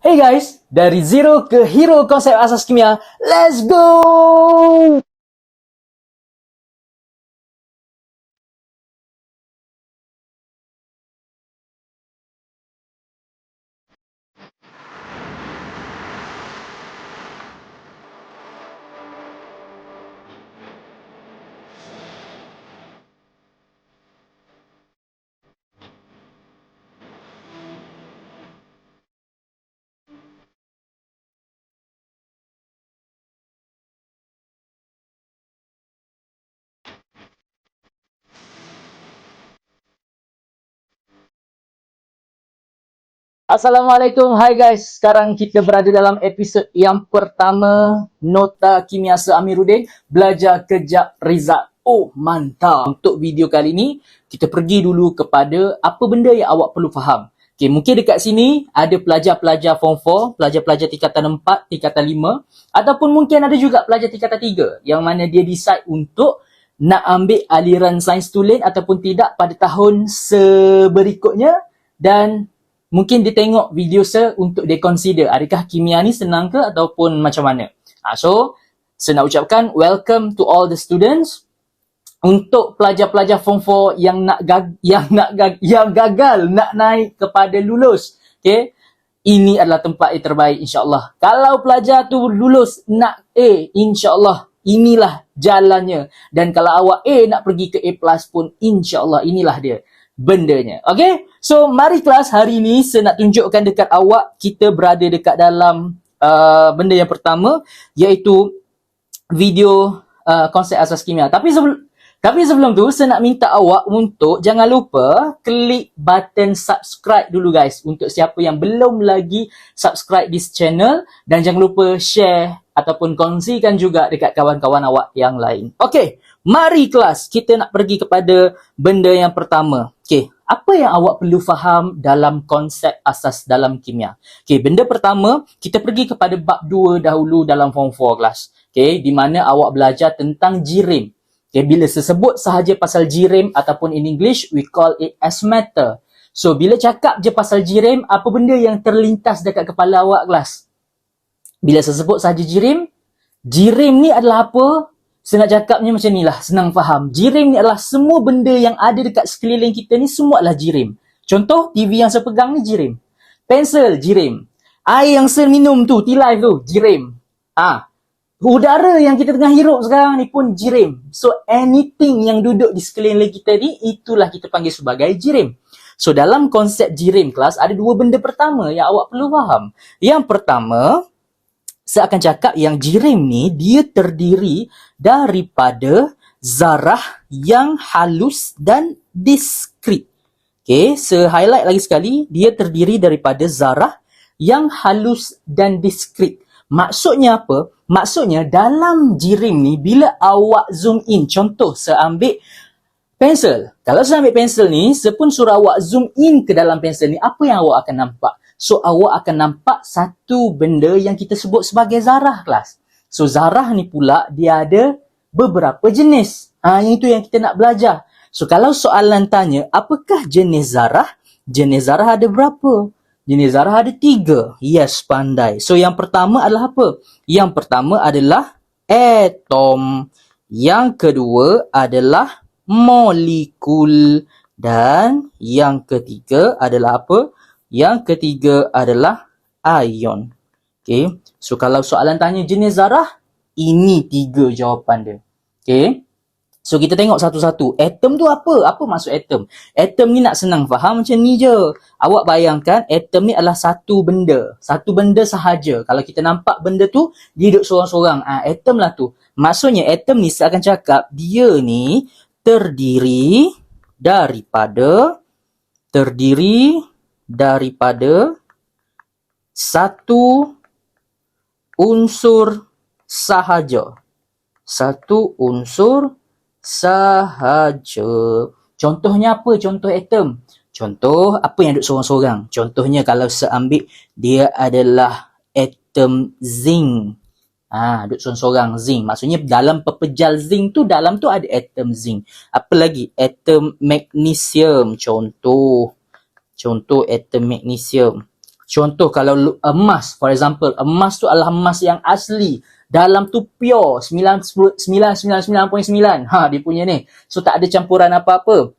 Hey guys, dari zero ke hero konsep asas kimia, let's go! Assalamualaikum, hai guys. Sekarang kita berada dalam episod yang pertama Nota Kimia Amiruddin, belajar kejap result. Oh, mantap. Untuk video kali ni, kita pergi dulu kepada apa benda yang awak perlu faham. Okay, mungkin dekat sini ada pelajar-pelajar Form 4, pelajar-pelajar tingkatan 4, tingkatan 5, ataupun mungkin ada juga pelajar tingkatan 3 yang mana dia decide untuk nak ambil aliran sains tulen ataupun tidak pada tahun seberikutnya, dan mungkin dia tengok video saya untuk dia consider adakah kimia ni senang ke ataupun macam mana. So, saya nak ucapkan welcome to all the students. Untuk pelajar-pelajar Form 4 yang gagal nak naik kepada lulus, okay, ini adalah tempat yang terbaik insya-Allah. Kalau pelajar tu lulus nak A, insya-Allah inilah jalannya. Dan kalau awak A nak pergi ke A+ pun, insya-Allah inilah dia bendanya. Okay, so mari kelas hari ni saya nak tunjukkan dekat awak, kita berada dekat dalam benda yang pertama, iaitu video konsep asas kimia. Tapi sebelum tu, saya nak minta awak untuk jangan lupa klik button subscribe dulu guys, untuk siapa yang belum lagi subscribe this channel, dan jangan lupa share ataupun kongsikan juga dekat kawan-kawan awak yang lain. Okay, mari kelas, kita nak pergi kepada benda yang pertama. Okay, apa yang awak perlu faham dalam konsep asas dalam kimia? Okay, benda pertama, kita pergi kepada bab 2 dahulu dalam Form 4 kelas. Okay, di mana awak belajar tentang jirim. Okay, bila sesebut sahaja pasal jirim ataupun in English, we call it as matter. So, bila cakap je pasal jirim, apa benda yang terlintas dekat kepala awak kelas? Bila sesebut sahaja jirim ni adalah apa? Saya nak cakapnya macam ni lah, senang faham. Jirim ni adalah semua benda yang ada dekat sekeliling kita ni, semua adalah jirim. Contoh, TV yang saya pegang ni jirim. Pensel, jirim. Air yang saya minum tu, T-Life tu, jirim. Udara yang kita tengah hirup sekarang ni pun jirim. So, anything yang duduk di sekeliling kita ni, itulah kita panggil sebagai jirim. So, dalam konsep jirim kelas, ada dua benda pertama yang awak perlu faham. Yang pertama, saya akan cakap yang jirim ni, dia terdiri daripada zarah yang halus dan diskrit. Okay, saya highlight lagi sekali, dia terdiri daripada zarah yang halus dan diskrit. Maksudnya apa? Maksudnya dalam jirim ni, bila awak zoom in, contoh saya ambil pensel. Kalau saya ambil pensel ni, saya pun suruh awak zoom in ke dalam pensel ni, apa yang awak akan nampak? So, awak akan nampak satu benda yang kita sebut sebagai zarah kelas. So, zarah ni pula, dia ada beberapa jenis. Yang itu yang kita nak belajar. So, kalau soalan tanya, apakah jenis zarah? Jenis zarah ada berapa? Jenis zarah ada 3. Yes, pandai. So, yang pertama adalah apa? Yang pertama adalah atom. Yang kedua adalah molekul. Dan yang ketiga adalah apa? Yang ketiga adalah ion. Okay. So, kalau soalan tanya jenis zarah, ini 3 jawapan dia. Okay. So, kita tengok satu-satu. Atom tu apa? Apa maksud atom? Atom ni nak senang faham macam ni je. Awak bayangkan, atom ni adalah satu benda. Satu benda sahaja. Kalau kita nampak benda tu, dia duduk sorang-sorang. Atom lah tu. Maksudnya, atom ni saya akan cakap, dia ni terdiri daripada satu unsur sahaja. Satu unsur sahaja. Contohnya apa? Contoh atom. Contoh apa yang duduk sorang-sorang. Contohnya kalau saya ambil, dia adalah atom zinc. Duduk sorang-sorang zinc. Maksudnya dalam pepejal zinc tu, dalam tu ada atom zinc. Apa lagi? Atom magnesium. Contoh atom magnesium. Contoh kalau emas, for example, emas tu adalah emas yang asli. Dalam tu pure, 99.9. Dia punya ni. So, tak ada campuran apa-apa.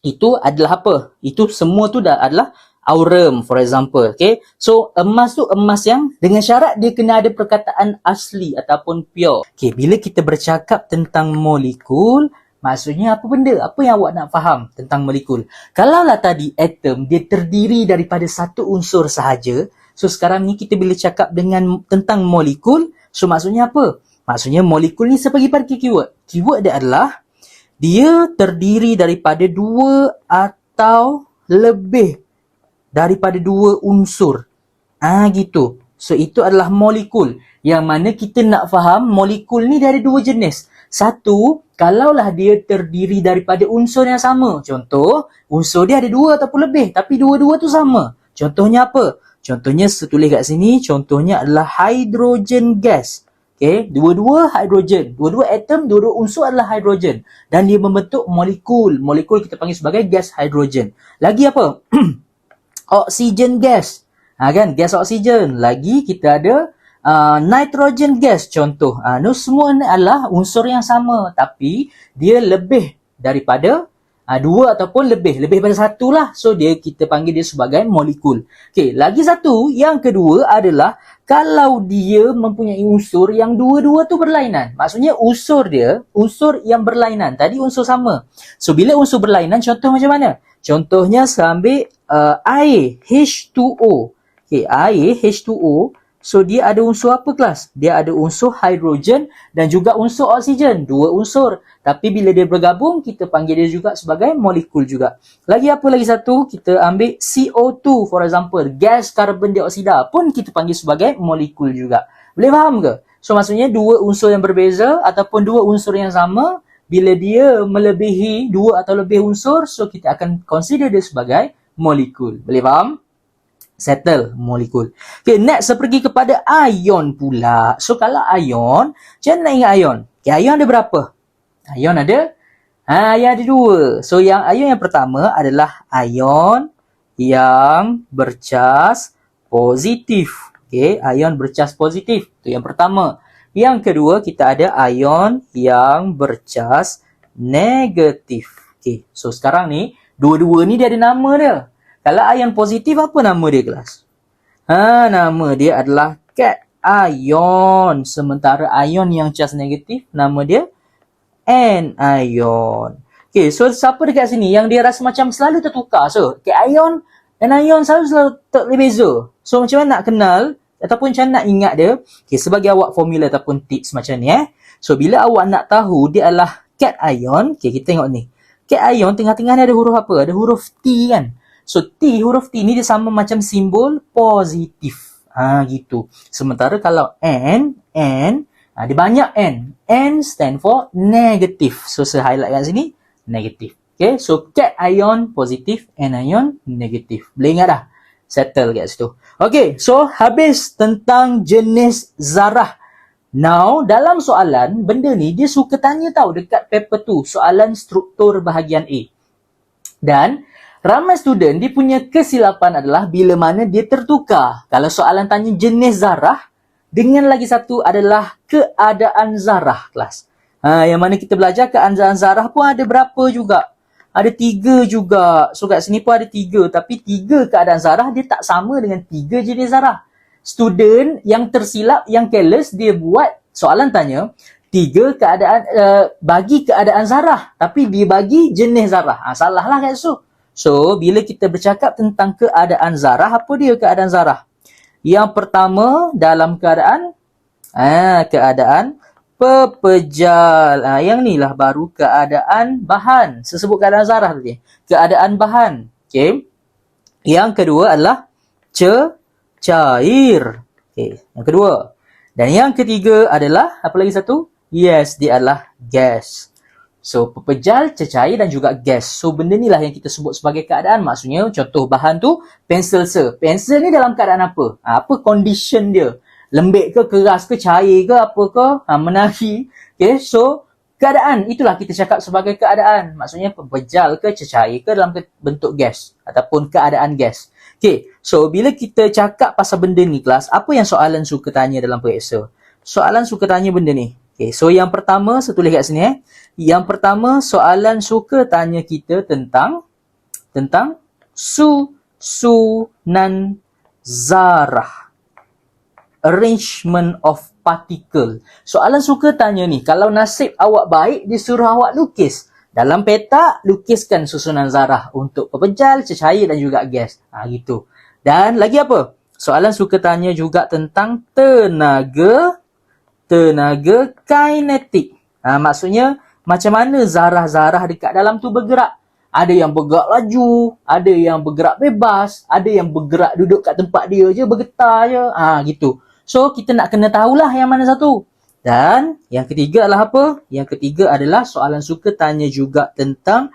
Itu adalah apa? Itu semua tu dah adalah aurum, for example. Okay? So, emas tu emas yang dengan syarat dia kena ada perkataan asli ataupun pure. Okay, bila kita bercakap tentang molekul, maksudnya apa benda? Apa yang awak nak faham tentang molekul? Kalaulah tadi atom, dia terdiri daripada satu unsur sahaja. So, sekarang ni kita bila cakap tentang molekul, so maksudnya apa? Maksudnya molekul ni sebagai pada keyword. Keyword dia adalah dia terdiri daripada dua atau lebih daripada dua unsur. Gitu. So, itu adalah molekul. Yang mana kita nak faham molekul ni dari dua jenis. Satu, kalaulah dia terdiri daripada unsur yang sama. Contoh, unsur dia ada dua ataupun lebih. Tapi dua-dua tu sama. Contohnya apa? Contohnya, saya tulis kat sini. Contohnya adalah hydrogen gas. Okay, dua-dua hidrogen. Dua-dua atom, dua-dua unsur adalah hidrogen. Dan dia membentuk molekul. Molekul kita panggil sebagai gas hidrogen. Lagi apa? Oksigen gas. Kan? Gas oksigen. Lagi kita ada nitrogen gas. Contoh. Semua ni adalah unsur yang sama. Tapi dia lebih daripada dua ataupun lebih. Lebih daripada satu lah. So, kita panggil dia sebagai molekul. Okay, lagi satu. Yang kedua adalah kalau dia mempunyai unsur yang dua-dua tu berlainan. Maksudnya unsur dia, unsur yang berlainan. Tadi unsur sama. So, bila unsur berlainan, contoh macam mana? Contohnya, saya ambil air, H2O. Okay, air, H2O. So, dia ada unsur apa kelas? Dia ada unsur hidrogen dan juga unsur oksigen. Dua unsur. Tapi bila dia bergabung, kita panggil dia juga sebagai molekul juga. Lagi apa lagi satu? Kita ambil CO2 for example. Gas karbon dioksida pun kita panggil sebagai molekul juga. Boleh faham ke? So, maksudnya dua unsur yang berbeza ataupun dua unsur yang sama, bila dia melebihi dua atau lebih unsur, so kita akan consider dia sebagai molekul. Boleh faham? Settle molekul. Okay, next saya pergi kepada ion pula. So, kalau ion, macam mana nak ingat ion? Okay, ion ada berapa? Ion ada? Ion ada dua. So, ion yang pertama adalah ion yang bercas positif. Okay, ion bercas positif. Itu yang pertama. Yang kedua, kita ada ion yang bercas negatif. Okay, so sekarang ni, dua-dua ni dia ada nama dia. Kalau ion positif, apa nama dia kelas? Nama dia adalah cation. Sementara ion yang cas negatif, nama dia anion. Okay, so siapa dekat sini yang dia rasa macam selalu tertukar? So, cation dan ion selalu berbeza. So, macam mana nak kenal ataupun macam mana nak ingat dia? Okay, sebagai awak formula ataupun tips macam ni. So, bila awak nak tahu dia adalah cation, okay, kita tengok ni. Cation tengah-tengah ni ada huruf apa? Ada huruf T kan? So, huruf T ni dia sama macam simbol positif. Gitu. Sementara kalau N, dia banyak N. N stand for negatif. So, saya highlight kat sini, negatif. Okay, so cation positif, anion negatif. Boleh ingat dah? Settle kat situ. Okay, so habis tentang jenis zarah. Now, dalam soalan, benda ni dia suka tanya tau dekat paper tu. Soalan struktur bahagian A. Dan ramai student, dia punya kesilapan adalah bila mana dia tertukar. Kalau soalan tanya jenis zarah, dengan lagi satu adalah keadaan zarah kelas. Yang mana kita belajar keadaan zarah pun ada berapa juga. Ada 3 juga. So, kat sini pun ada 3. Tapi 3 keadaan zarah, dia tak sama dengan 3 jenis zarah. Student yang tersilap, yang careless, dia buat soalan tanya, 3 keadaan, bagi keadaan zarah. Tapi dia bagi jenis zarah. Salah lah kat situ. So, bila kita bercakap tentang keadaan zarah, apa dia keadaan zarah? Yang pertama, dalam keadaan pepejal. Yang ni lah baru keadaan bahan. Saya sebut keadaan zarah tadi. Keadaan bahan. Okay. Yang kedua adalah cair. Okay. Yang kedua. Dan yang ketiga adalah, apa lagi satu? Yes, dia adalah gas. So, pepejal, cecair dan juga gas. So, benda ni lah yang kita sebut sebagai keadaan. Maksudnya, contoh bahan tu, pensel se. Pensel ni dalam keadaan apa? Apa condition dia? Lembik ke, keras ke, cair ke, apa ke? Menari. Okay, so, keadaan. Itulah kita cakap sebagai keadaan. Maksudnya, pepejal ke, cecair ke dalam bentuk gas. Ataupun keadaan gas. Okay, so bila kita cakap pasal benda ni kelas, apa yang soalan suka tanya dalam periksa? Soalan suka tanya benda ni. Okay, so yang pertama, saya tulis kat sini Yang pertama, soalan suka tanya kita tentang susunan zarah. Arrangement of particle. Soalan suka tanya ni, kalau nasib awak baik, disuruh awak lukis. Dalam petak, lukiskan susunan zarah untuk pepejal, cecair dan juga gas. Gitu. Dan lagi apa? Soalan suka tanya juga tentang tenaga kinetik. Maksudnya, macam mana zarah-zarah dekat dalam tu bergerak. Ada yang bergerak laju, ada yang bergerak bebas, ada yang bergerak duduk kat tempat dia je, bergetar je. Gitu. So, kita nak kena tahulah yang mana satu. Dan yang ketiga adalah apa? Yang ketiga adalah soalan suka tanya juga tentang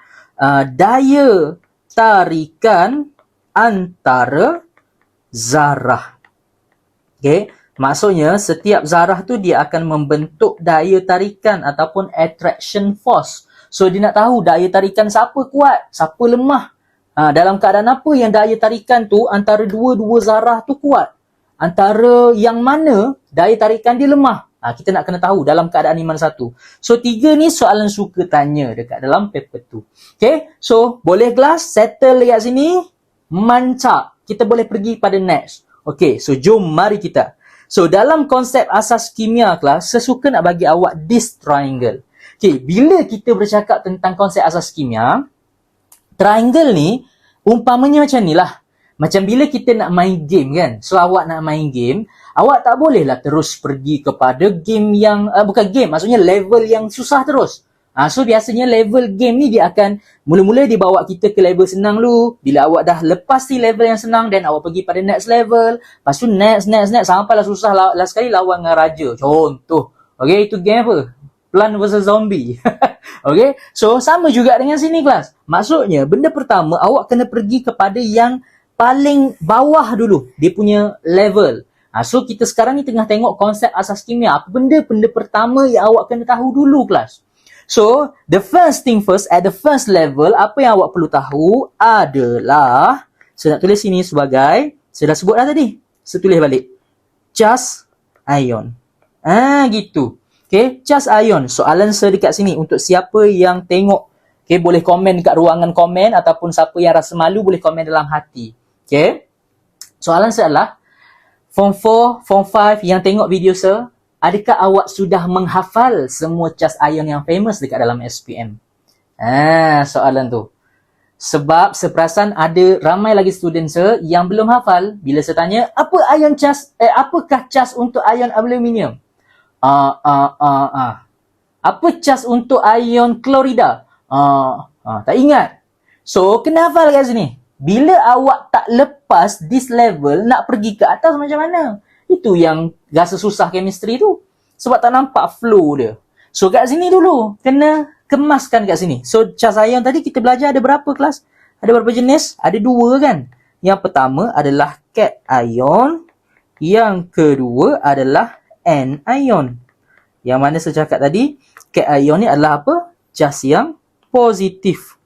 daya tarikan antara zarah. Okay? Maksudnya, setiap zarah tu dia akan membentuk daya tarikan ataupun attraction force. So, dia nak tahu daya tarikan siapa kuat, siapa lemah. Dalam keadaan apa yang daya tarikan tu antara dua-dua zarah tu kuat. Antara yang mana daya tarikan dia lemah. Kita nak kena tahu dalam keadaan ni mana satu. So, 3 ni soalan suka tanya dekat dalam paper tu. Okay, so boleh kelas settle dekat sini. Mantap. Kita boleh pergi pada next. Okay, so jom mari kita. So, dalam konsep asas kimia kelas, saya suka nak bagi awak this triangle. Okay, bila kita bercakap tentang konsep asas kimia, triangle ni umpamanya macam ni lah. Macam bila kita nak main game kan. So, awak nak main game, awak tak bolehlah terus pergi kepada game yang, bukan game, maksudnya level yang susah terus. So, biasanya level game ni dia akan, mula-mula dia bawa kita ke level senang dulu. Bila awak dah lepas di level yang senang, then awak pergi pada next level. Lepas tu next, sampailah susah last sekali lawan dengan raja. Contoh. Okay, itu game apa? Plant vs Zombie. Okay, so sama juga dengan sini kelas. Maksudnya, benda pertama, awak kena pergi kepada yang paling bawah dulu. Dia punya level. So, kita sekarang ni tengah tengok konsep asas kimia. Apa benda pertama yang awak kena tahu dulu kelas? So, the first thing first, at the first level, apa yang awak perlu tahu adalah, saya nak tulis sini sebagai, saya dah sebut dah tadi. Saya tulis balik. Charge ion. Gitu. Okay, charge ion. Soalan saya dekat sini untuk siapa yang tengok. Okay, boleh komen dekat ruangan komen ataupun siapa yang rasa malu boleh komen dalam hati. Okay. Soalan saya adalah, Form 4, Form 5 yang tengok video saya, adakah awak sudah menghafal semua charge ion yang famous dekat dalam SPM? Soalan tu. Sebab seperasan ada ramai lagi student saya yang belum hafal. Bila saya tanya, apakah charge untuk ion aluminium? Apa charge untuk ion klorida? Tak ingat. So, kena hafal kat sini. Bila awak tak lepas this level, nak pergi ke atas macam mana? Itu yang rasa susah chemistry tu. Sebab tak nampak flow dia. So, kat sini dulu. Kena kemaskan kat sini. So, charge ion tadi kita belajar ada berapa kelas? Ada berapa jenis? Ada 2 kan? Yang pertama adalah cation ion. Yang kedua adalah anion. Yang mana saya cakap tadi, cation ion ni adalah apa? Charge yang positif.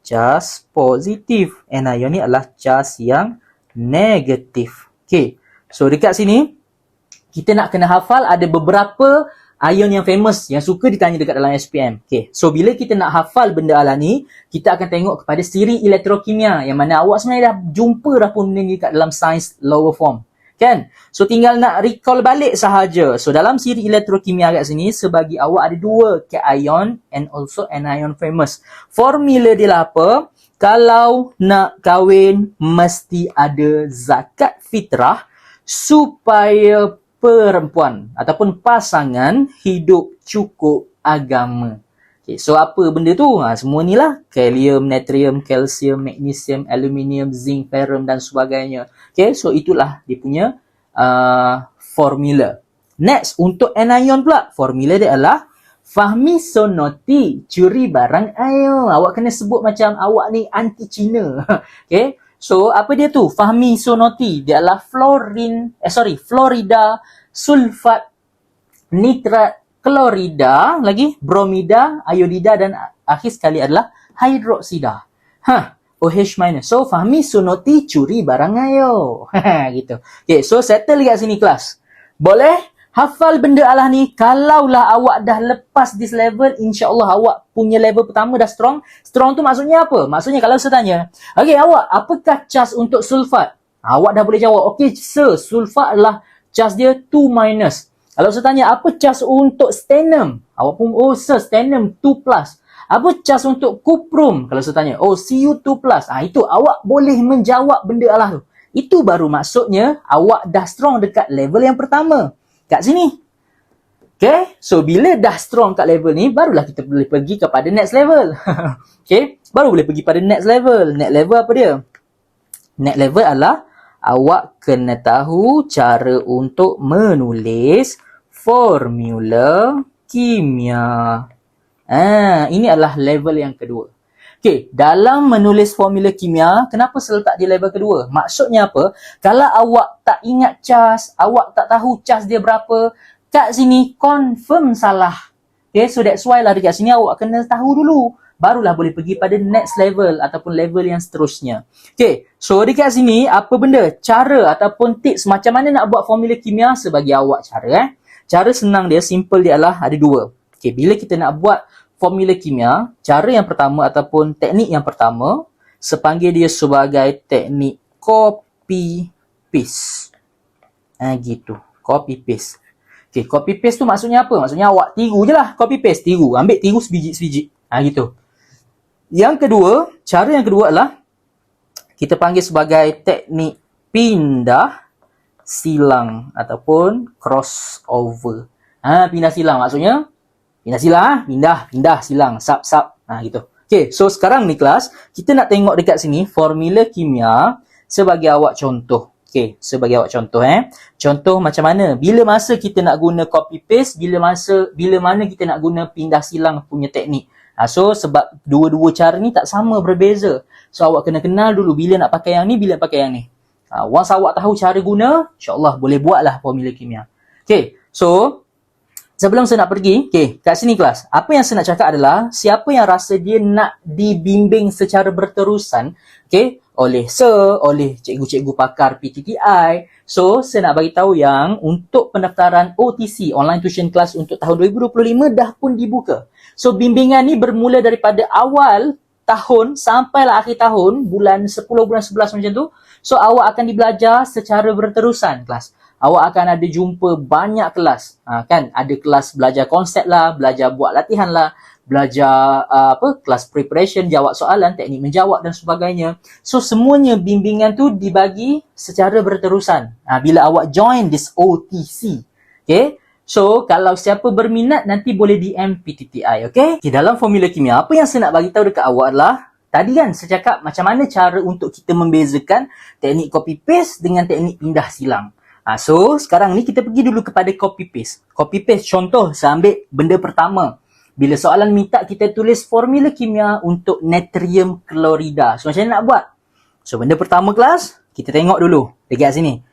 Charge positif. Anion ni adalah charge yang negatif. Okay. So, dekat sini, kita nak kena hafal ada beberapa ion yang famous yang suka ditanya dekat dalam SPM. Okay. So, bila kita nak hafal benda ala ni, kita akan tengok kepada siri elektrokimia yang mana awak sebenarnya dah jumpa dah pun benda ni kat dalam sains lower form. Kan? So, tinggal nak recall balik sahaja. So, dalam siri elektrokimia kat sini, sebagi awak ada 2 cation and also anion famous. Formula dia lah apa? Kalau nak kahwin, mesti ada zakat fitrah supaya perempuan ataupun pasangan hidup cukup agama. Okay, so apa benda tu? Semua ni lah. Kalium, natrium, kalsium, magnesium, aluminium, zinc, ferrum dan sebagainya. Okay, so itulah dia punya formula. Next, untuk anion pula. Formula dia adalah fahmi sonoti, curi barang ayo. Awak kena sebut macam awak ni anti Cina. Okay, so apa dia tu? Fahmi sonoti. Dia adalah fluorida, sulfat, nitrat, klorida, lagi bromida, iodida dan akhir sekali adalah hidroksida. OH minus. So, Fahmi Sunoti curi barang ayo. Gitu. Okay, so settle kat sini kelas. Boleh? Hafal benda Allah ni. Kalaulah awak dah lepas this level, insyaAllah awak punya level pertama dah strong. Strong tu maksudnya apa? Maksudnya kalau saya tanya, okay awak, apakah cas untuk sulfat? Awak dah boleh jawab, okay sir, sulfat adalah cas dia 2 minus. Kalau saya tanya, apa cas untuk stannum? Awak pun, oh sir, stannum 2 plus. Apa cas untuk cuprum? Kalau saya tanya, oh Cu2 plus. Itu awak boleh menjawab benda Allah tu. Itu baru maksudnya awak dah strong dekat level yang pertama. Kat sini. Okay, so bila dah strong kat level ni, barulah kita boleh pergi kepada next level. Okay, baru boleh pergi pada next level. Next level apa dia? Next level adalah awak kena tahu cara untuk menulis formula kimia. Ini adalah level yang kedua. Okay, dalam menulis formula kimia, kenapa saya letak di level kedua? Maksudnya apa? Kalau awak tak ingat cas, awak tak tahu cas dia berapa, kat sini confirm salah. Okay, so that's why lah dekat sini awak kena tahu dulu. Barulah boleh pergi pada next level ataupun level yang seterusnya. Okay, so dekat sini apa benda? Cara ataupun tips macam mana nak buat formula kimia sebagai awak cara. Cara senang dia, simple dia adalah ada dua. Okay, bila kita nak buat formula kimia, cara yang pertama ataupun teknik yang pertama, sepanggil dia sebagai teknik copy paste. Gitu. Copy paste. Okay, copy paste tu maksudnya apa? Maksudnya awak tiru je lah. Copy paste, tiru. Ambil tiru sebiji-sebiji. Gitu. Yang kedua, cara yang kedua adalah kita panggil sebagai teknik pindah silang ataupun crossover. Pindah silang maksudnya pindah silang, pindah silang, sap. Gitu. Okay, so sekarang ni kelas, kita nak tengok dekat sini formula kimia sebagai awak contoh. Okay, sebagai awak contoh Contoh macam mana? Bila masa kita nak guna copy paste, bila mana kita nak guna pindah silang punya teknik. So sebab dua-dua cara ni tak sama, berbeza. So awak kena kenal dulu bila nak pakai yang ni, bila nak pakai yang ni. Once awak tahu cara guna, insya-Allah boleh buatlah formula kimia. Okay, so sebelum saya nak pergi, okay, kat sini kelas, apa yang saya nak cakap adalah, siapa yang rasa dia nak dibimbing secara berterusan, okay, oleh cikgu-cikgu pakar PTTI, so saya nak bagi tahu yang untuk pendaftaran OTC, Online Tuition Class untuk tahun 2025 dah pun dibuka. So bimbingan ni bermula daripada awal tahun sampailah akhir tahun, bulan 10, bulan 11 macam tu. So awak akan dibelajar secara berterusan kelas. Awak akan ada jumpa banyak kelas. Kan? Ada kelas belajar konsep lah, belajar buat latihan lah, belajar kelas preparation, jawab soalan, teknik menjawab dan sebagainya. So semuanya bimbingan tu dibagi secara berterusan. Bila awak join this OTC. Okay? So, kalau siapa berminat, nanti boleh DM PTTI, okay? Dalam formula kimia, apa yang saya nak bagi tahu dekat awak adalah, tadi kan saya cakap macam mana cara untuk kita membezakan teknik copy paste dengan teknik pindah silang. So, sekarang ni kita pergi dulu kepada copy paste. Copy paste, contoh, saya ambil benda pertama. Bila soalan minta kita tulis formula kimia untuk natrium klorida. So, macam mana nak buat? So, benda pertama kelas, kita tengok dulu dekat sini.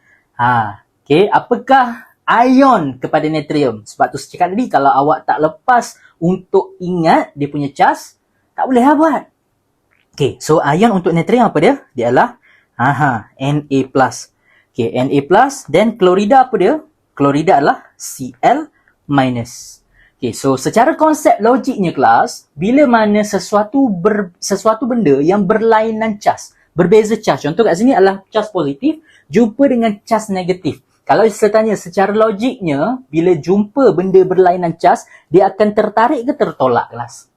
Okay, apakah ion kepada natrium? Sebab tu saya cakap tadi, kalau awak tak lepas untuk ingat dia punya cas, tak boleh lah buat. Okay, so ion untuk natrium apa dia? Dia adalah Na+. Okay, Na+, then klorida apa dia? Klorida adalah Cl-. Okay, so secara konsep logiknya kelas, bila mana sesuatu benda yang berlainan cas, berbeza cas, contoh kat sini adalah cas positif, jumpa dengan cas negatif. Kalau saya tanya secara logiknya, bila jumpa benda berlainan cas, dia akan tertarik ke tertolak kelas?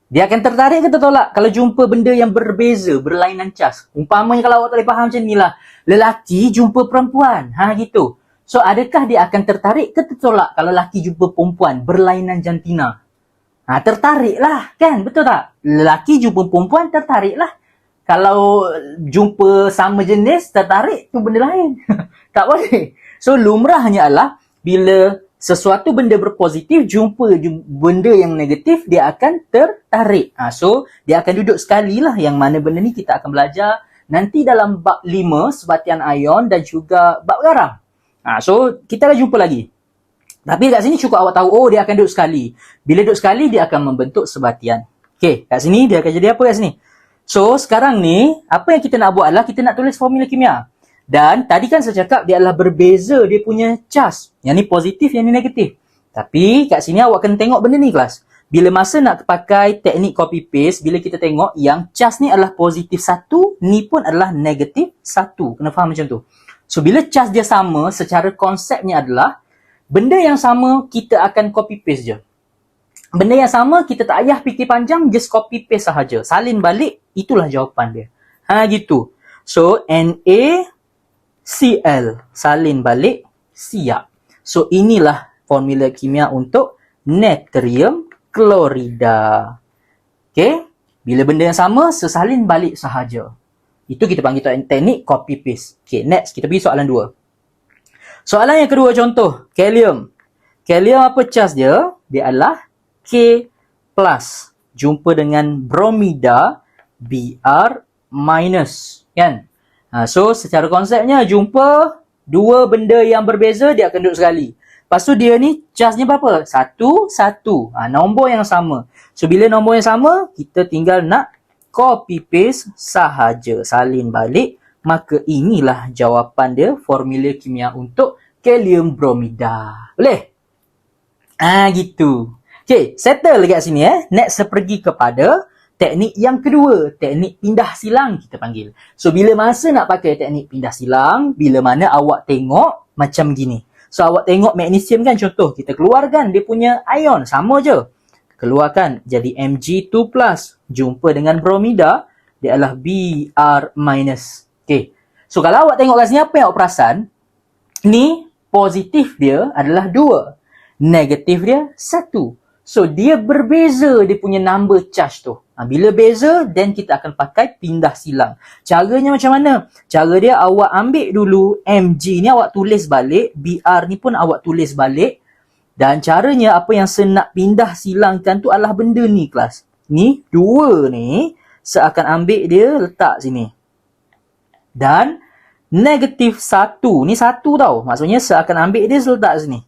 Dia akan tertarik ke tertolak kalau jumpa benda yang berbeza, berlainan cas. Umpamanya kalau awak tak boleh faham macam ni lah. Lelaki jumpa perempuan. Gitu. So, adakah dia akan tertarik ke tertolak kalau lelaki jumpa perempuan, berlainan jantina? Tertarik lah. Kan? Betul tak? Lelaki jumpa perempuan, tertarik lah. Kalau jumpa sama jenis, tertarik, tu benda lain. Tak boleh. So, lumrahnya adalah bila sesuatu benda berpositif, jumpa benda yang negatif, dia akan tertarik. So, dia akan duduk sekali lah yang mana benda ni kita akan belajar nanti dalam bab 5, sebatian ion dan juga bab garam. So, kita dah jumpa lagi. Tapi kat sini cukup awak tahu, dia akan duduk sekali. Bila duduk sekali, dia akan membentuk sebatian. Okey, kat sini dia akan jadi apa kat sini? So, sekarang ni, apa yang kita nak buat adalah kita nak tulis formula kimia. Dan tadi kan saya cakap dia adalah berbeza dia punya charge. Yang ni positif, yang ni negatif. Tapi kat sini awak kena tengok benda ni kelas. Bila masa nak pakai teknik copy paste, bila kita tengok yang charge ni adalah positif 1, ni pun adalah negatif 1. Kena faham macam tu. So bila charge dia sama, secara konsepnya adalah benda yang sama kita akan copy paste je. Benda yang sama kita tak payah fikir panjang, just copy paste sahaja. Salin balik, itulah jawapan dia. Ha gitu. So NaCl salin balik siap. So inilah formula kimia untuk natrium klorida. Okey, bila benda yang sama sesalin balik sahaja. Itu kita panggil teknik copy paste. Okey, next kita pergi soalan 2. Soalan yang kedua contoh, kalium. Kalium apa charge dia? Dia adalah K+. Jumpa dengan bromida Br-, kan? So secara konsepnya jumpa dua benda yang berbeza dia akan duduk sekali. Lepas tu dia ni charge-nya berapa? 1, 1. Nombor yang sama. So bila nombor yang sama, kita tinggal nak copy paste sahaja. Salin balik. Maka inilah jawapan dia, formula kimia untuk kalium bromida. Boleh? Gitu. Okay, settle dekat sini Next saya pergi kepada teknik yang kedua. Teknik pindah silang kita panggil. So bila masa nak pakai teknik pindah silang, bila mana awak tengok macam gini. So awak tengok magnesium kan contoh. Kita keluarkan dia punya ion. Sama je. Keluarkan jadi Mg2+. Jumpa dengan bromida. Dia adalah Br-. Okay. So kalau awak tengok kat sini apa yang awak perasan? Ni positif dia adalah 2. Negatif dia 1. So dia berbeza dia punya number charge tu. Bila beza, then kita akan pakai pindah silang. Caranya macam mana? Cara dia awak ambil dulu Mg ni awak tulis balik. Br ni pun awak tulis balik. Dan caranya apa yang saya nak pindah silangkan tu adalah benda ni kelas. Ni 2 ni saya akan ambil dia letak sini. Dan negatif 1. Ni 1 tau. Maksudnya saya akan ambil dia letak sini.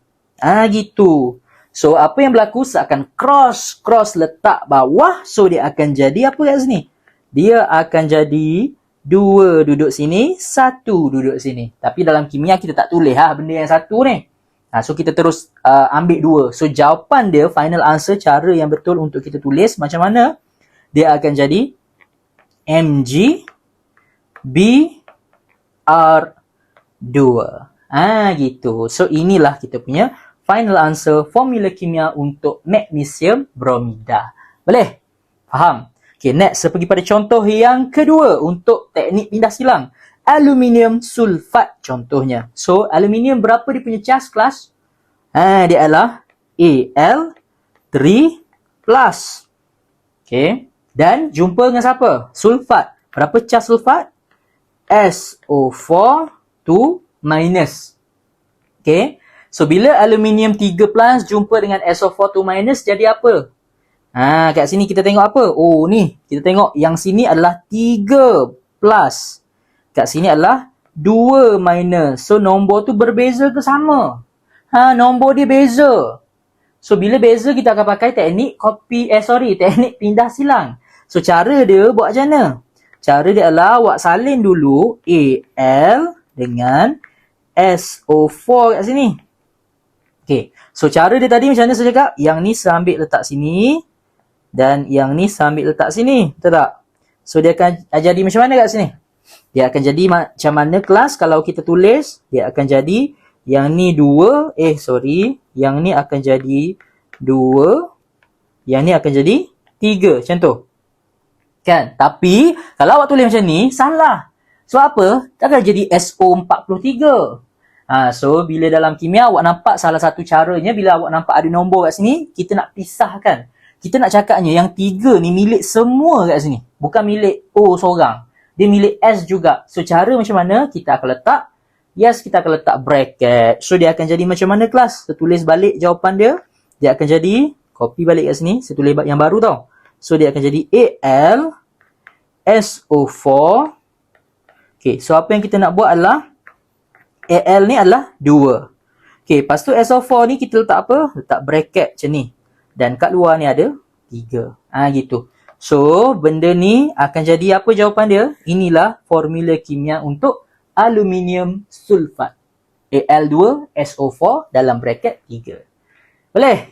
Gitu. So, apa yang berlaku? Saya akan cross letak bawah. So, dia akan jadi apa kat sini? Dia akan jadi 2 duduk sini, 1 duduk sini. Tapi dalam kimia kita tak tulis benda yang 1 ni. So, kita terus ambil 2. So, jawapan dia, final answer, cara yang betul untuk kita tulis macam mana? Dia akan jadi Mg Br2. Gitu. So, inilah kita punya final answer formula kimia untuk magnesium bromida. Boleh? Faham? Okay, next saya pergi pada contoh yang kedua untuk teknik pindah silang. Aluminium sulfat contohnya. So, aluminium berapa dia punya charge kelas? Dia adalah Al3+. Okay. Dan jumpa dengan siapa? Sulfat. Berapa charge sulfat? SO4 2-. Okay. So, bila aluminium 3+ jumpa dengan SO4 2- jadi apa? Kat sini kita tengok apa? Oh, ni. Kita tengok yang sini adalah 3+. Kat sini adalah 2-. So, nombor tu berbeza ke sama? Nombor dia beza. So, bila beza kita akan pakai teknik teknik pindah silang. So, cara dia buat macam mana? Cara dia adalah awak salin dulu Al dengan SO4 kat sini. Okay. So, cara dia tadi macam mana saya cakap? Yang ni saya ambil letak sini. Dan yang ni saya ambil letak sini. Betul tak? So, dia akan jadi macam mana kat sini? Dia akan jadi macam mana kelas kalau kita tulis? Dia akan jadi yang ni 2. Yang ni akan jadi 2. Yang ni akan jadi 3. Macam tu. Kan? Tapi, kalau awak tulis macam ni, salah. So, apa? Takkan jadi SO43. So, bila dalam kimia awak nampak salah satu caranya, bila awak nampak ada nombor kat sini, kita nak pisahkan. Kita nak cakapnya yang 3 ni milik semua kat sini. Bukan milik O seorang. Dia milik S juga. So, cara macam mana? Kita akan letak, kita akan letak bracket. So, dia akan jadi macam mana kelas? Saya tulis balik jawapan dia. Dia akan jadi, copy balik kat sini. Saya tulis yang baru tau. So, dia akan jadi Al SO4. Okay, so apa yang kita nak buat adalah Al ni adalah 2. Okay, lepas tu SO4 ni kita letak apa? Letak bracket macam ni. Dan kat luar ni ada 3. Gitu. So, benda ni akan jadi apa jawapan dia? Inilah formula kimia untuk aluminium sulfat. Al2SO4 dalam bracket 3. Boleh?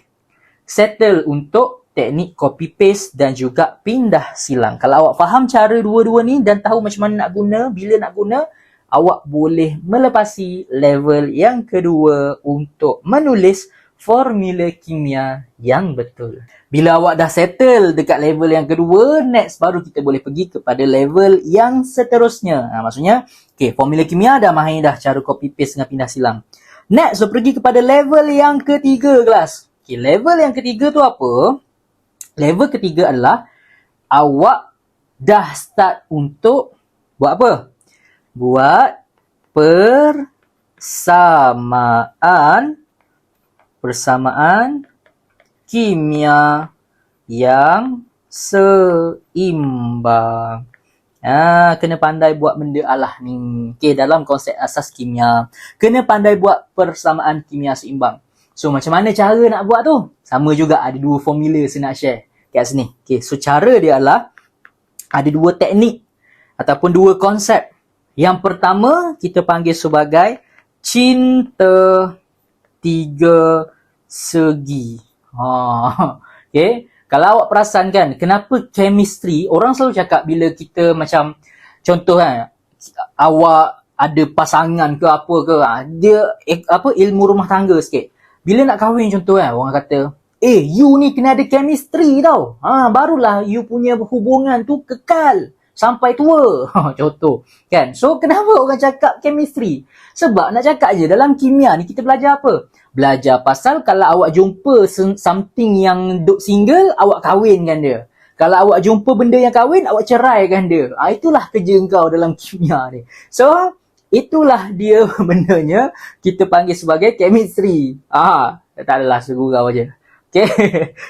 Settle untuk teknik copy paste dan juga pindah silang. Kalau awak faham cara dua-dua ni dan tahu macam mana nak guna, bila nak guna, awak boleh melepasi level yang kedua untuk menulis formula kimia yang betul. Bila awak dah settle dekat level yang kedua, next baru kita boleh pergi kepada level yang seterusnya. Maksudnya, formula kimia dah mahir dah cara copy paste dengan pindah silang. Next, so pergi kepada level yang ketiga, kelas. Level yang ketiga tu apa? Level ketiga adalah awak dah start untuk buat apa? Buat persamaan kimia yang seimbang. Kena pandai buat benda alah ni. Dalam konsep asas kimia, kena pandai buat persamaan kimia seimbang. So, macam mana cara nak buat tu? Sama juga, ada dua formula saya nak share kat sini. So cara dia adalah ada dua teknik ataupun dua konsep. Yang pertama, kita panggil sebagai cinta tiga segi. Kalau awak perasan kan, kenapa chemistry, orang selalu cakap bila kita macam, contoh kan, awak ada pasangan ke apa ke, dia ilmu rumah tangga sikit. Bila nak kahwin contoh kan, orang kata, you ni kena ada chemistry tau. Barulah you punya hubungan tu kekal sampai tua. Contoh kan. So kenapa orang cakap chemistry? Sebab nak cakap je dalam kimia ni kita belajar apa? Belajar pasal kalau awak jumpa something yang duk single, awak kahwinkan dia. Kalau awak jumpa benda yang kahwin, awak ceraikan dia. Itulah kerja kau dalam kimia ni. So itulah dia bendanya kita panggil sebagai chemistry. Tak adalah segurau je. Okay.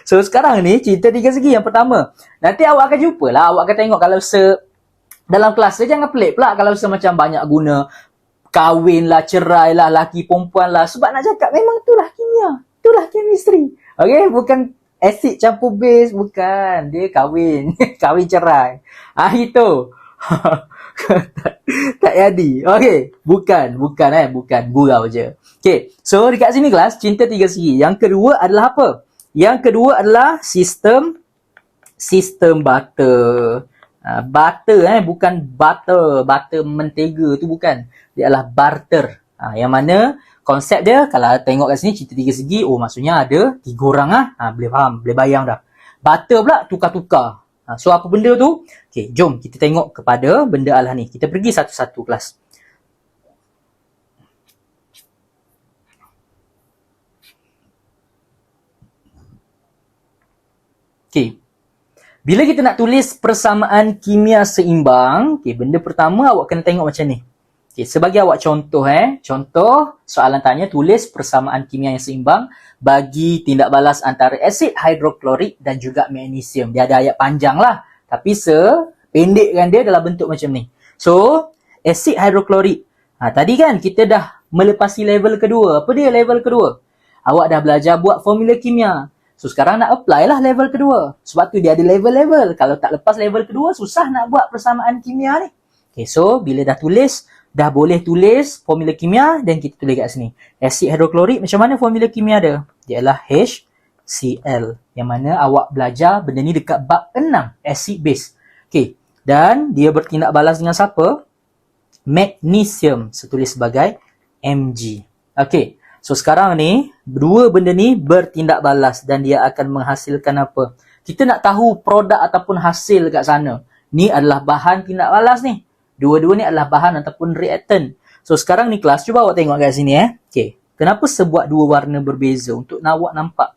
So sekarang ni cinta tiga segi yang pertama. Nanti awak akan jumpa lah. Awak akan tengok kalau dalam kelas jangan pelik pula kalau macam banyak guna kahwin lah, cerai lah, laki perempuan lah. Sebab nak cakap memang itulah kimia. Itulah chemistry. Okay. Bukan asid campur base. Bukan. Dia kahwin. Kahwin cerai. Itu. tak jadi. Okay. Bukan. Gurau je. Okay. So dekat sini kelas, cinta tiga segi. Yang kedua adalah apa? Yang kedua adalah sistem butter. Butter bukan butter mentega tu bukan. Dia adalah barter. Yang mana konsep dia kalau tengok kat sini cinta tiga segi, maksudnya ada tiga orang boleh faham, boleh bayang dah. Barter pula tukar-tukar. So apa benda tu? Okay, jom kita tengok kepada benda alah ni. Kita pergi satu-satu kelas. Okay. Bila kita nak tulis persamaan kimia seimbang, benda pertama awak kena tengok macam ni. Sebagai awak contoh contoh soalan tanya tulis persamaan kimia yang seimbang bagi tindak balas antara asid hidroklorik dan juga magnesium. Dia ada ayat panjang lah, tapi sependekkan dia dalam bentuk macam ni. So, asid hidroklorik. Tadi kan kita dah melepasi level kedua. Apa dia level kedua? Awak dah belajar buat formula kimia. So, sekarang nak apply lah level kedua. Sebab tu dia ada level-level. Kalau tak lepas level kedua, susah nak buat persamaan kimia ni. So bila dah boleh tulis formula kimia, dan kita tulis kat sini. Asid hidroklorik, macam mana formula kimia dia? Dia adalah HCl. Yang mana awak belajar benda ni dekat bab 6, acid base. Dan dia bertindak balas dengan siapa? Magnesium. Saya tulis sebagai Mg. So sekarang ni, dua benda ni bertindak balas dan dia akan menghasilkan apa? Kita nak tahu produk ataupun hasil kat sana. Ni adalah bahan tindak balas ni. Dua-dua ni adalah bahan ataupun reactant. So sekarang ni kelas, cuba awak tengok kat sini Kenapa sebuah dua warna berbeza untuk awak nampak?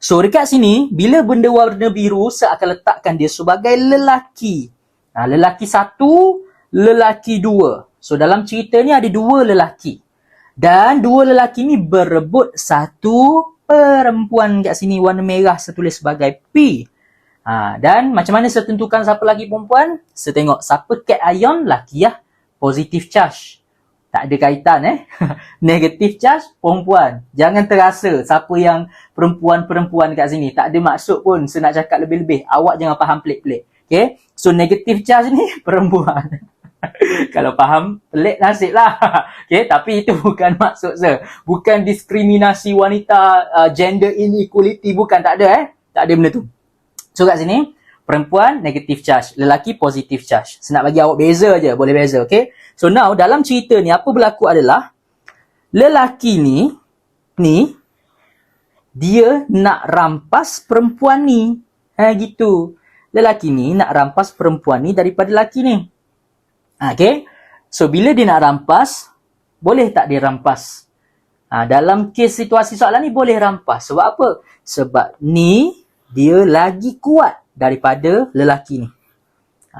So dekat sini, bila benda warna biru, saya akan letakkan dia sebagai lelaki. Lelaki satu, lelaki dua. So dalam cerita ni ada dua lelaki. Dan dua lelaki ni berebut satu perempuan kat sini, warna merah saya tulis sebagai P. Dan macam mana saya tentukan siapa lelaki perempuan? Saya tengok siapa cat ion, lelaki positive charge. Tak ada kaitan Negative charge perempuan. Jangan terasa siapa yang perempuan-perempuan kat sini. Tak ada maksud pun saya nak cakap lebih-lebih. Awak jangan faham pelik-pelik. Okay? So negative charge ni perempuan. Kalau faham, pelik nasib lah. Okay? Tapi itu bukan maksud saya. Bukan diskriminasi wanita, gender inequality. Bukan, tak ada Tak ada benda tu. So kat sini, perempuan negative charge, lelaki positive charge. Saya nak bagi awak beza je, boleh beza, okay? So now dalam cerita ni apa berlaku adalah lelaki ni dia nak rampas perempuan ni. Gitu. Lelaki ni nak rampas perempuan ni daripada lelaki ni. Okay? So bila dia nak rampas, boleh tak dia rampas? Dalam kes situasi soalan ni boleh rampas. Sebab apa? Sebab ni dia lagi kuat daripada lelaki ni.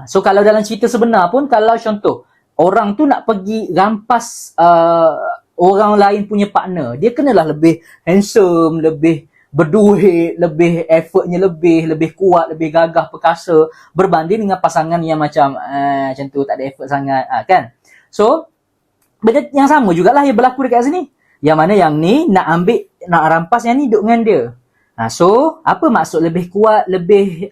So kalau dalam cerita sebenar pun, kalau contoh orang tu nak pergi rampas orang lain punya partner, dia kenalah lebih handsome, lebih berduit, lebih effortnya lebih kuat, lebih gagah perkasa berbanding dengan pasangan yang macam tu, tak ada effort sangat, kan? So benda yang sama jugalah yang berlaku dekat sini. Yang mana yang ni nak rampas yang ni duduk dengan dia. So apa maksud lebih kuat, lebih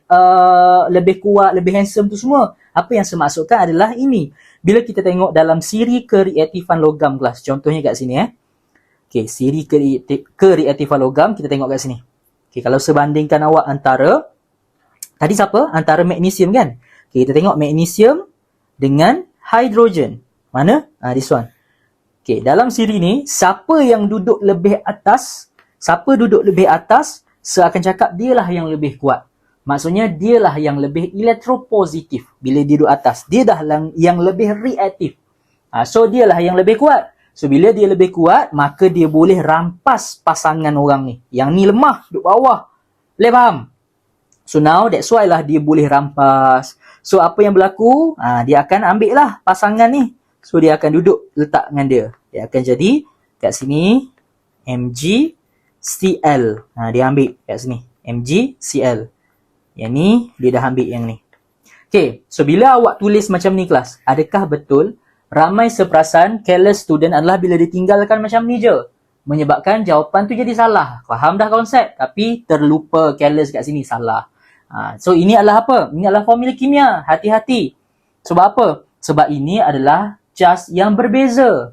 kuat, lebih handsome tu semua? Apa yang saya maksudkan adalah ini. Bila kita tengok dalam siri kereaktifan logam kelas, contohnya kat sini Okay, siri kereaktifan logam kita tengok kat sini. Okay, kalau sebandingkan awak antara tadi siapa? Antara magnesium kan? Okay, kita tengok magnesium dengan hidrogen. Mana? This one. Okay, dalam siri ni siapa yang duduk lebih atas? Siapa duduk lebih atas? Saya akan cakap dialah yang lebih kuat. Maksudnya dialah yang lebih elektropositif. Bila dia duduk atas, dia dah yang lebih reaktif. So dialah yang lebih kuat. So bila dia lebih kuat, maka dia boleh rampas pasangan orang ni. Yang ni lemah, duduk bawah. Boleh faham? So now that's why lah dia boleh rampas. So apa yang berlaku? Dia akan ambil lah pasangan ni. So dia akan duduk letak dengan dia. Dia akan jadi kat sini MgCl. Dia ambil kat sini MgCl. Yang ni dia dah ambil yang ni. Okay, so bila awak tulis macam ni kelas, adakah betul ramai seperasan careless student adalah bila ditinggalkan macam ni je, menyebabkan jawapan tu jadi salah? Faham dah konsep, tapi terlupa careless kat sini, salah. So ini adalah apa? Ini adalah formula kimia. Hati-hati. Sebab apa? Sebab ini adalah charge yang berbeza.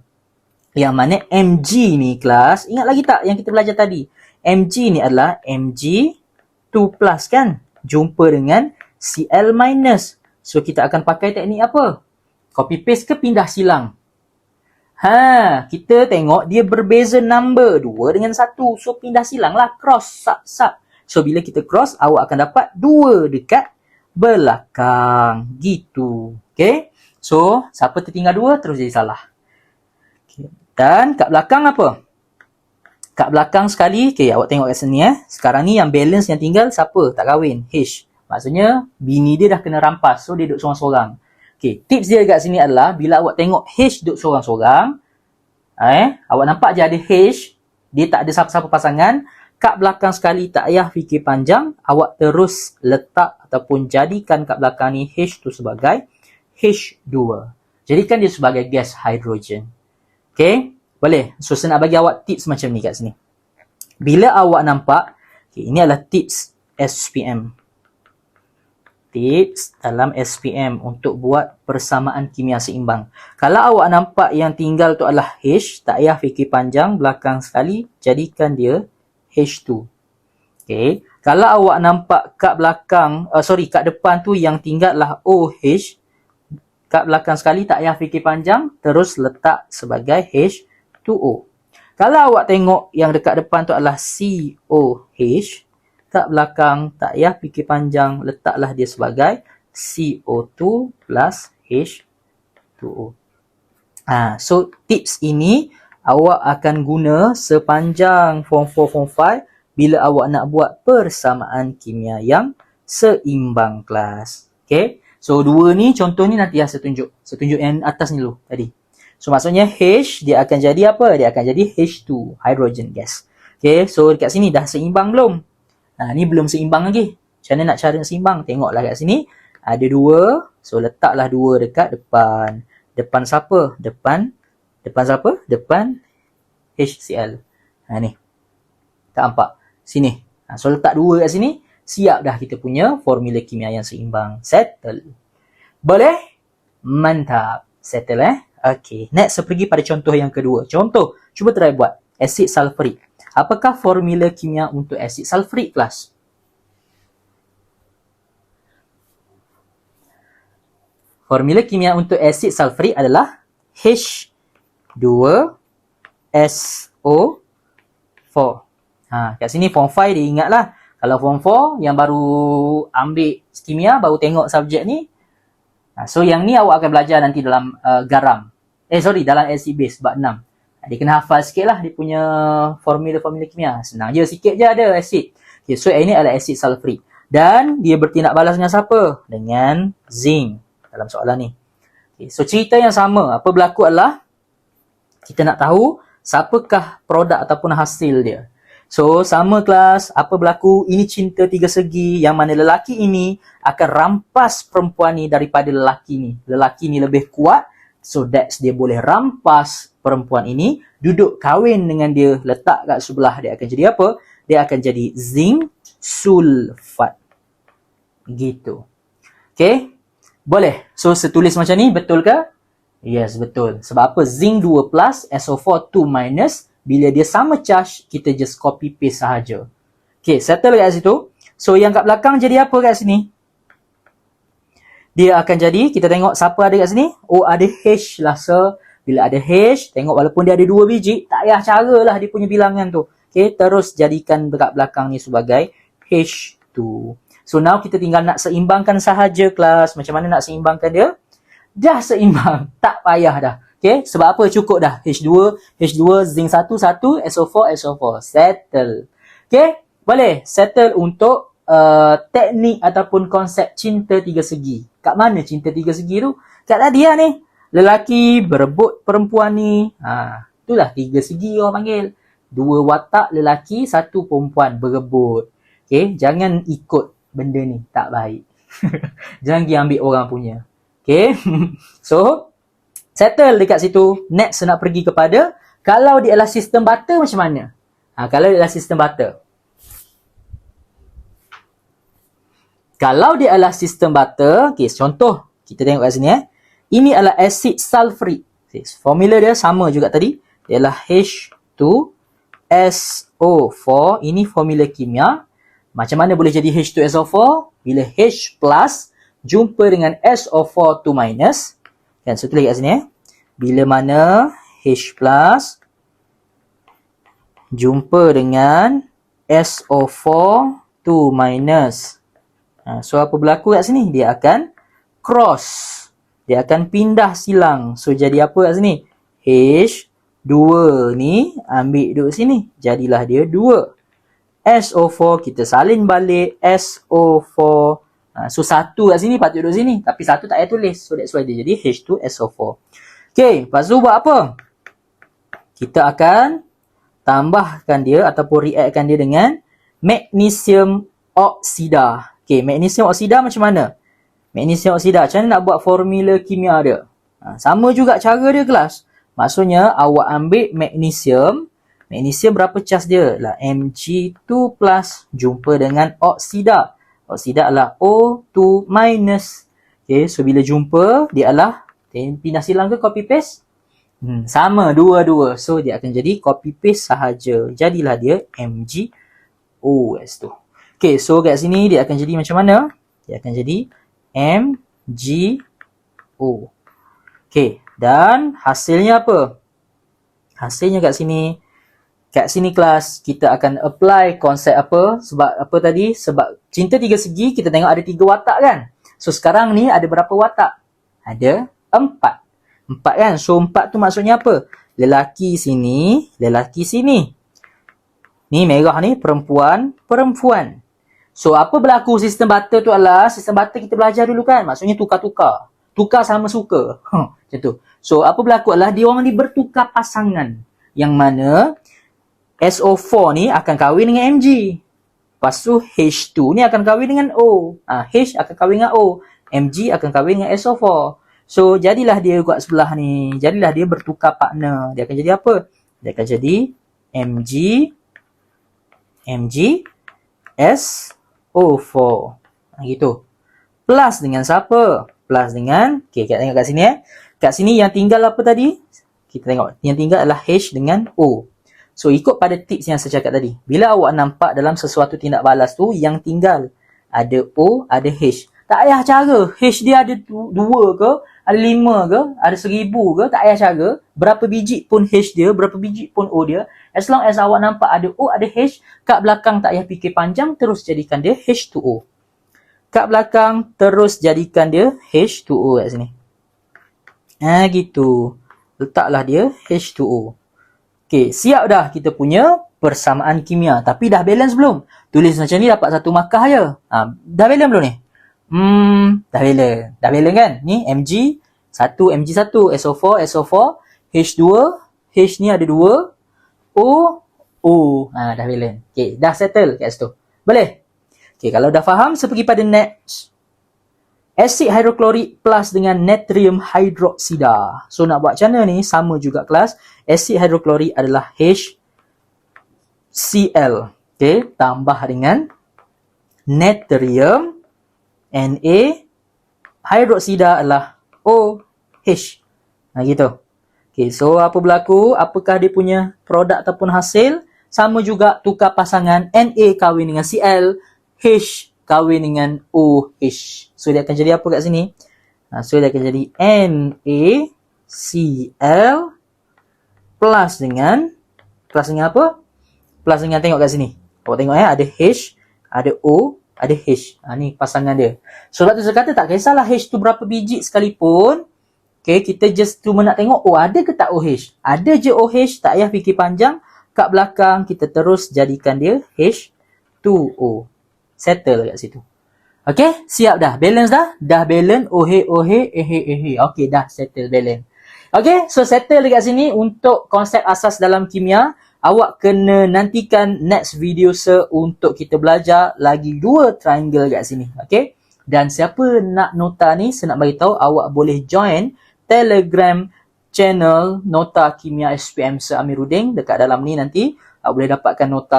Yang mana Mg ni kelas, ingat lagi tak yang kita belajar tadi? Mg ni adalah Mg2 plus kan? Jumpa dengan Cl minus. So kita akan pakai teknik apa? Copy paste ke pindah silang? Kita tengok dia berbeza number 2 dengan 1. So pindah silang lah, cross, sub. So bila kita cross, awak akan dapat 2 dekat belakang. Gitu. Okay? So siapa tertinggal 2 terus jadi salah. Okay. Dan kat belakang apa? Kat belakang sekali, okay, awak tengok kat sini Sekarang ni yang balance yang tinggal siapa? Tak kahwin, H. Maksudnya bini dia dah kena rampas. So dia duduk seorang-seorang. Okay, tips dia kat sini adalah bila awak tengok H duduk seorang-seorang, awak nampak je ada H, dia tak ada siapa-siapa pasangan. Kat belakang sekali tak payah fikir panjang, awak terus letak ataupun jadikan kat belakang ni H tu sebagai H2. Jadikan dia sebagai gas hidrogen. Okay, boleh. So saya nak bagi awak tips macam ni kat sini. Bila awak nampak, okay, ini adalah tips SPM. Tips dalam SPM untuk buat persamaan kimia seimbang. Kalau awak nampak yang tinggal tu adalah H, tak payah fikir panjang, belakang sekali, jadikan dia H2. Okay. Kalau awak nampak kat belakang, kat depan tu yang tinggal lah OH, kat belakang sekali tak payah fikir panjang, terus letak sebagai H2O. Kalau awak tengok yang dekat depan tu adalah COH, kat belakang tak payah fikir panjang, letaklah dia sebagai CO2 plus H2O. So tips ini awak akan guna sepanjang form 4, form 5 bila awak nak buat persamaan kimia yang seimbang kelas. Okay. So dua ni contoh ni nanti saya tunjuk. Saya tunjuk yang atas ni dulu tadi. So maksudnya H dia akan jadi apa? Dia akan jadi H2, hydrogen gas. Okay. So dekat sini dah seimbang belum? Ni belum seimbang lagi. Macam mana nak cara seimbang? Tengoklah kat sini. Ada 2. So letaklah 2 dekat depan. Depan siapa? Depan Depan siapa? Depan HCl. Ni. Tak nampak? Sini. So letak 2 kat sini, siap dah kita punya formula kimia yang seimbang. Settle. Boleh? Mantap. Settle Okay. Next, pergi pada contoh yang kedua. Contoh, cuba try buat. Asid sulfurik. Apakah formula kimia untuk asid sulfurik, kelas? Formula kimia untuk asid sulfurik adalah H2SO4. Kat sini form 5 dia ingatlah. Kalau form 4 yang baru ambil kimia, baru tengok subjek ni. So yang ni awak akan belajar nanti dalam garam. Dalam acid base bab 6. Dia kena hafal sikit lah dia punya formula-formula kimia. Senang je, sikit je ada acid. Okay, so ini adalah acid sulfurik. Dan dia bertindak balas dengan siapa? Dengan zinc dalam soalan ni. Okay, so cerita yang sama. Apa berlaku adalah kita nak tahu siapakah produk ataupun hasil dia. So sama kelas, apa berlaku? Ini cinta tiga segi yang mana lelaki ini akan rampas perempuan ni daripada lelaki ni. Lelaki ni lebih kuat, so that's dia boleh rampas perempuan ini, duduk kahwin dengan dia, letak kat sebelah dia akan jadi apa? Dia akan jadi zinc sulfat. Gitu. Okay? Boleh. So setulis macam ni, betul ke? Yes, betul. Sebab apa? Zinc 2 plus, SO4 2 minus. Bila dia sama charge, kita just copy paste sahaja. Okay, settle kat situ. So yang kat belakang jadi apa kat sini? Dia akan jadi, kita tengok siapa ada kat sini? Oh, ada H lah, sir. Bila ada H, tengok walaupun dia ada 2 biji, tak payah caralah dia punya bilangan tu. Okay, terus jadikan dekat belakang ni sebagai H2. So now kita tinggal nak seimbangkan sahaja, kelas. Macam mana nak seimbangkan dia? Dah seimbang, tak payah dah. Okay, sebab apa? Cukup dah. H2, zinc 1, SO4, SO4. Settle. Okay, boleh. Settle untuk teknik ataupun konsep cinta tiga segi. Kat mana cinta tiga segi tu? Kat tadi lah ni. Lelaki berebut perempuan ni. Itulah tiga segi orang panggil. 2 watak lelaki, 1 perempuan berebut. Okay, jangan ikut benda ni. Tak baik. Jangan pergi ambil orang punya. Okay, so settle dekat situ. Next nak pergi kepada kalau dia adalah sistem butter macam mana? Kalau dia adalah sistem butter. Kalau dia adalah sistem butter, okay, contoh kita tengok kat sini Ini adalah asid sulfurik. Formula dia sama juga tadi. Dia adalah H2SO4. Ini formula kimia. Macam mana boleh jadi H2SO4? Bila H plus jumpa dengan SO4 2 minus. Kan, so tulis kat sini Bila mana H plus jumpa dengan SO4 2 minus. So apa berlaku kat sini? Dia akan cross. Dia akan pindah silang. So jadi apa kat sini? H2 ni ambil duduk sini. Jadilah dia 2. SO4 kita salin balik SO4. So 1 kat sini patut duduk sini. Tapi 1 tak payah tulis. So that's why dia jadi H2SO4. Okay, lepas tu buat apa? Kita akan tambahkan dia ataupun reactkan dia dengan magnesium oksida. Okay, magnesium oksida macam mana? Magnesium oksida, macam mana nak buat formula kimia dia? Sama juga cara dia, kelas. Maksudnya, awak ambil magnesium. Magnesium berapa cas dia? Mg2 plus jumpa dengan oksida. Oksida adalah O2 minus. Okay, so bila jumpa, dia adalah pindah silang ke copy paste? Sama, dua-dua. So, dia akan jadi copy paste sahaja. Jadilah dia MgOS tu. Okay, so kat sini dia akan jadi macam mana? Dia akan jadi MgO. Okay, dan hasilnya apa? Hasilnya kat sini. Kat sini kelas, kita akan apply konsep apa? Sebab apa tadi? Sebab cinta tiga segi, kita tengok ada 3 watak kan? So, sekarang ni ada berapa watak? Ada 4. 4 kan? So, 4 tu maksudnya apa? Lelaki sini, lelaki sini. Ni merah ni, perempuan, perempuan. So, apa berlaku sistem butter tu adalah, sistem butter kita belajar dulu kan? Maksudnya tukar-tukar. Tukar sama suka. Macam tu. So, apa berlaku adalah, dia orang ni bertukar pasangan. Yang mana, SO4 ni akan kahwin dengan Mg. Lepas tu, H2 ni akan kahwin dengan O. H akan kahwin dengan O. Mg akan kahwin dengan SO4. So, jadilah dia kat sebelah ni. Jadilah dia bertukar partner. Dia akan jadi apa? Dia akan jadi Mg SO4. Gitu. Plus dengan siapa? Plus dengan, okay, kita tengok kat sini Kat sini yang tinggal apa tadi? Kita tengok. Yang tinggal adalah H dengan O. So, ikut pada tips yang saya cakap tadi. Bila awak nampak dalam sesuatu tindak balas tu, yang tinggal ada O, ada H. Tak payah cara. H dia ada 2 ke, ada 5 ke, ada 1000 ke, tak payah cara. Berapa biji pun H dia, berapa biji pun O dia. As long as awak nampak ada O, ada H, kat belakang tak payah fikir panjang, terus jadikan dia H2O. Kat belakang, terus jadikan dia H2O kat sini. Gitu. Letaklah dia H2O. Okay, siap dah kita punya persamaan kimia. Tapi dah balance belum? Tulis macam ni dapat 1 markah je. Dah balance belum ni? Dah balance. Dah balance kan? Ni Mg1, Mg1, SO4, SO4, H2, H ni ada 2, O, O. Dah balance. Okay, dah settle kat situ. Boleh? Okay, kalau dah faham, saya pergi pada next. Asid hidroklorik plus dengan natrium hidroksida. So, nak buat macam mana ni? Sama juga kelas. Asid hidroklorik adalah HCl. Okay, tambah dengan natrium Na. Hidroksida adalah OH. Gitu. Okay, so apa berlaku? Apakah dia punya produk ataupun hasil? Sama juga tukar pasangan Na kahwin dengan Cl, H kahwin dengan OH. So, dia akan jadi apa kat sini? So, dia akan jadi NaCl plus dengan apa? Plus dengan, tengok kat sini. Awak tengok ada H, ada O, ada H. Ni pasangan dia. So, sebab tu saya kata tak kisahlah H tu berapa biji sekalipun. Okay, kita just cuma nak tengok, ada ke tak OH? Ada je OH, tak payah fikir panjang. Kat belakang, kita terus jadikan dia H2O. Settle kat situ. Okay, siap dah. Balance dah? Dah balance. OH. Okay, dah settle balance. Okay, so settle dekat sini untuk konsep asas dalam kimia. Awak kena nantikan next video untuk kita belajar lagi 2 triangle kat sini. Okay, dan siapa nak nota ni, saya nak beritahu awak boleh join Telegram channel Nota Kimia SPM Sir Amiruddin. Dekat dalam ni nanti awak boleh dapatkan nota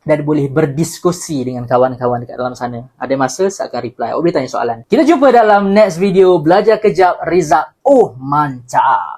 dan boleh berdiskusi dengan kawan-kawan dekat dalam sana. Ada masa saya akan reply. Awak boleh tanya soalan. Kita jumpa dalam next video. Belajar kejap, result mantap.